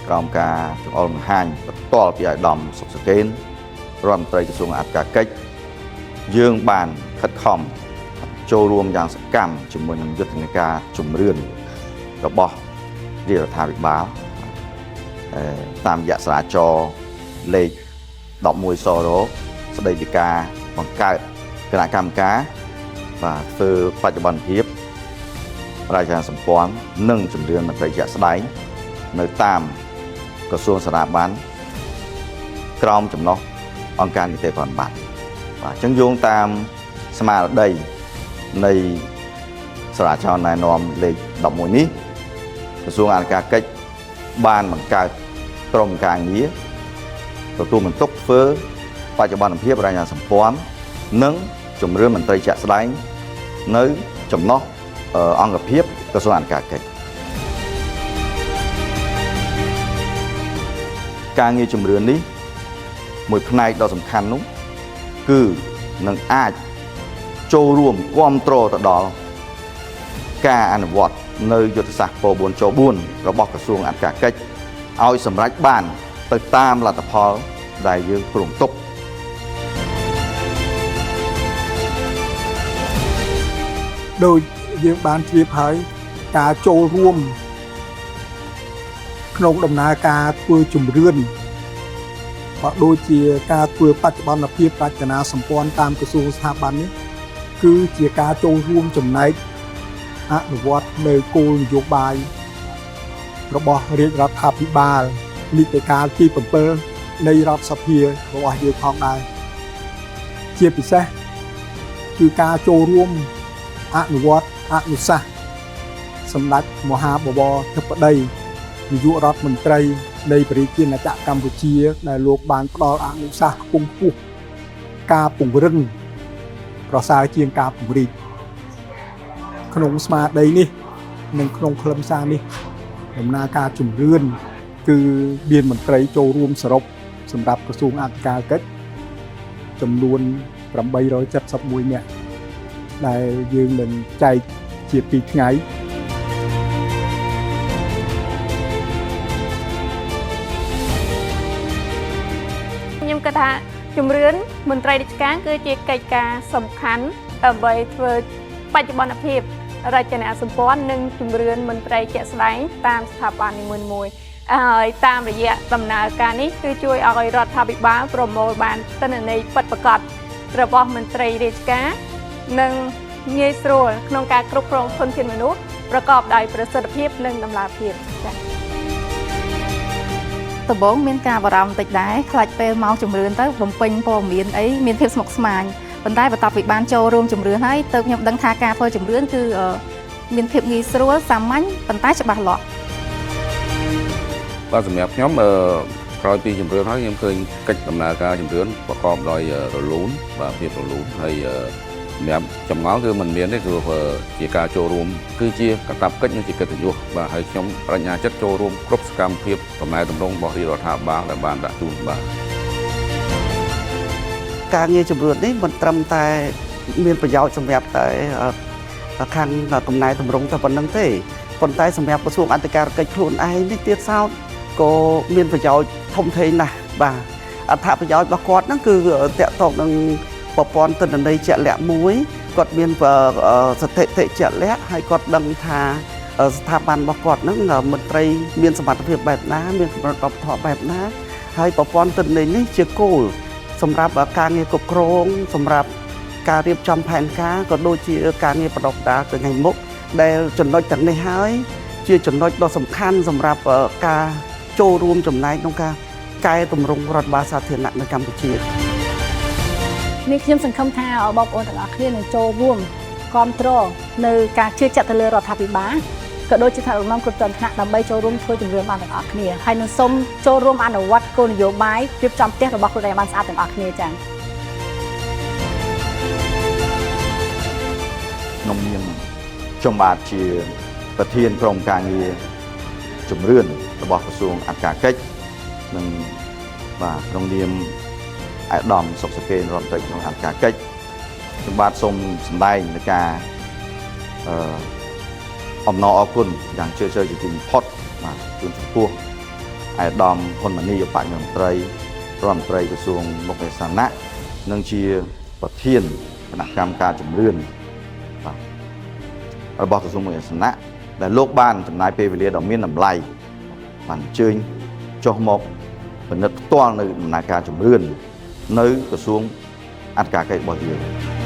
ក្រោមការចង្អុលបង្ហាញបន្ទាល់ពីអាដាមសុកសកេនរដ្ឋមន្ត្រីក្រសួងអធិការកិច្ចយើងបានខិតខំចូលរួមយ៉ាងសកម្មជាមួយនឹងយុទ្ធនាការជំរឿនរបស់រាជរដ្ឋាភិបាលតាមរយៈសាលាចរលេខ11សរស្ដីពីការបង្កើតគណៈកម្មការបាទធ្វើបច្ចុប្បន្នភាពរាជការសម្ព័ន្ធនិងជំរឿនមន្ត្រីជាក់ស្ដែងនៅតាមក្រសួងស្ថាប័នក្រោមចំណុះអង្គការនីតិប្រតិបត្តិបាទអញ្ចឹងយោងតាមស្មារតីនៃសាលាចរណែនាំលេខ11នេះក្រសួងអធិការកិច្ចបានបង្កើតក្រុមការងារទទួលបន្ទុកធ្វើបច្ចុប្បន្នភាពរាជការសម្ព័ន្ធនិងជំរឿនមន្ត្រីជាក់ស្ដែងនៅចំណុះអង្គភាពក្រសួងអធិការកិច្ចការងារជំរឿននេះមួយផ្នែកដ៏សំខាន់នោះគឺនឹងអាចចូលរួមគាំទ្រទៅដល់ការអនុវត្តនៅយុទ្ធសាស្ត្រព4ច4របស់ក្រសួងអធិការកិច្ចឲ្យសម្រេចបានទៅតាមលទ្ធផលដែលយើងគ្រោងទុកដោយយើងបានជ្រាបហើយការចូលរួមក្នុងដំណើរការធ្វើជំរឿនក៏ដូចជាការធ្វើបច្ចុប្បន្នភាពរចនាសម្ព័ន្ធតាមក្រសួងស្ថាប័ននេះគឺជាការចូលរួមចំណែកអនុវត្តនៅគោលនយោបាយរបស់រាជរដ្ឋាភិបាលនីតិកាលទី7នៃរដ្ឋសភារបស់យើងផងដែរជាពិសេសគឺការចូលរួមអនុវត្តអនុសាសន៍សម្ដេចមហាបវរធិបតីនាយករដ្ឋមន្ត្រីនៃប្រជាជាតិកម្ពុជាដែលលោកបានផ្ដល់អនុសាសន៍ខ្ពង់ខ្ពស់ការពង្រឹងប្រសើរជាងការពង្រីកក្នុងស្មារតីនេះនិងក្នុងខ្លឹមសារនេះដំណើរការជំរឿនគឺមានមន្ត្រីចូលរួមសរុបសម្រាប់ក្រសួងអធិការកិច្ចចំនួន871នាក់ដែលយើងនឹងចែកជា2ថ្ងៃខ្ញុំគិតថាជំរឿនមន្ត្រីរាជការគឺជាកិច្ចការសំខាន់ដើម្បីធ្វើបច្ចុប្បន្នភាពរចនាសម្ព័ន្ធនិងជំរឿនមន្ត្រីជាក់ស្ដែងតាមស្ថាប័ននីមួយៗហើយតាមរយៈដំណើរការនេះគឺជួយឲ្យរដ្ឋាភិបាលប្រមូលបានទិន្នន័យពិតប្រាកដរបស់មន្ត្រីរាជការនិងងាយស្រួលក្នុងការគ្រប់គ្រងធនធានមនុស្សប្រកបដោយប្រសិទ្ធភាពនិងតម្លាភាពចា៎ដំបូងមានការបារម្ភបន្តិចដែរខ្លាចពេលមកជំរឿនទៅរំពេញព័ត៌មានអីមានភាពស្មុគស្មាញប៉ុន្តែបន្ទាប់ពីបានចូលរួមជំរឿនហើយទៅខ្ញុំដឹងថាការធ្វើជំរឿនគឺមានភាពងាយស្រួលសាមញ្ញប៉ុន្តែច្បាស់លាស់បាទសម្រាប់ខ្ញុំក្រោយពីជំរឿនហើយខ្ញុំឃើញកិច្ចដំណើរការជំរឿនប្រកបដោយរលូនបាទភាពរលូនហើយសម្រាប់ចម្ងល់គឺមិនមានទេគឺជាការចូលរួមគឺជាកាតព្វកិច្ចនិងជាកិត្តិយសបាទហើយខ្ញុំបញ្ញាចិត្តចូលរួមគ្រប់សកម្មភាពដំណើរទម្រង់របស់រាជរដ្ឋាភិបាលដែលបានដាក់ជូនបាទការងារជំរឿននេះមិនត្រឹមតែមានប្រយោជន៍សម្រាប់តែខាងកំណែតម្រង់តែប៉ុណ្្នឹងទេប៉ុន្តែសម្រាប់ក្រសួងអធិការកិច្ចខ្លួនឯងនេះទៀតសោតក៏មានប្រយោជន៍ធំធេងណាស់បាទអត្ថប្រយោជន៍របស់គាត់ហ្នឹងគឺតកតងនឹងប្រព័ន្ធទិន្នន័យជាក់លាក់មួយគាត់មានស្ថិតិជាក់លាក់ហើយគាត់ដឹងថាស្ថាប័នរបស់គាត់ហ្នឹងមន្ត្រីមានសមត្ថភាពបែបណាមានកម្រិតវប្បធម៌បែបណាហើយប្រព័ន្ធទិន្នន័យនេះជាគោលសម្រាប់ការងារគ្រប់គ្រងសម្រាប់ការរៀបចំផែនការក៏ដូចជាការងារបដិបត្តិទៅថ្ងៃមុខដែលចំណុចទាំងនេះហើយជាចំណុចដ៏សំខាន់សម្រាប់ការចូលរួមចំណែកក្នុងការកែតម្រង់រដ្ឋបាលសាធារណៈនៅកម្ពុជានេះខ្ញុំសង្ឃឹមថាបងប្អូនទាំងអស់គ្នានឹងចូលរួមគ្រប់គ្រងនៅការជឿជាក់ទៅលើរដ្ឋាភិបាលក៏ដូចជាថ្នាក់ដឹកនាំគ្រប់ជាន់ថ្នាក់ដើម្បីចូលរួមធ្វើជំរឿនបានទាំងអស់គ្នាហើយនឹងសូមចូលរួមអនុវត្តគោលនយោបាយរៀបចំផ្ទះរបស់ខ្លួនឯងបានស្អាតទាំងអស់គ្នាចា៎ខ្ញុំមានចំបាទជាប្រធានក្រុមការងារជំរឿនរបស់ក្រសួងអធិការកិច្ចនិងបាទក្នុងនាមអាដាមសុកសកេនរដ្ឋមន្ត្រីក្នុងអធិការកិច្ចខ្ញុំបាទសូមសម្ដែងនៃការអំណរអគុណយ៉ាងជ្រាលជ្រៅជាទីបំផុតបាទជូនចំពោះ អាយដាមហ៊ុនម៉ាណីឧបនាយករដ្ឋមន្ត្រីក្រសួងមុខវិសាណៈនិងជាប្រធានគណៈកម្មការជំរឿនបាទរបស់ក្រសួងមុខវិសាណៈដែលលោកបានចំណាយពេលវេលាដ៏មានតម្លៃបានអញ្ជើញចុះមកពិនិត្យផ្ទាល់នៅដំណើរការជំរឿននៅក្រសួងអធិការកិច្ចរបស់យើង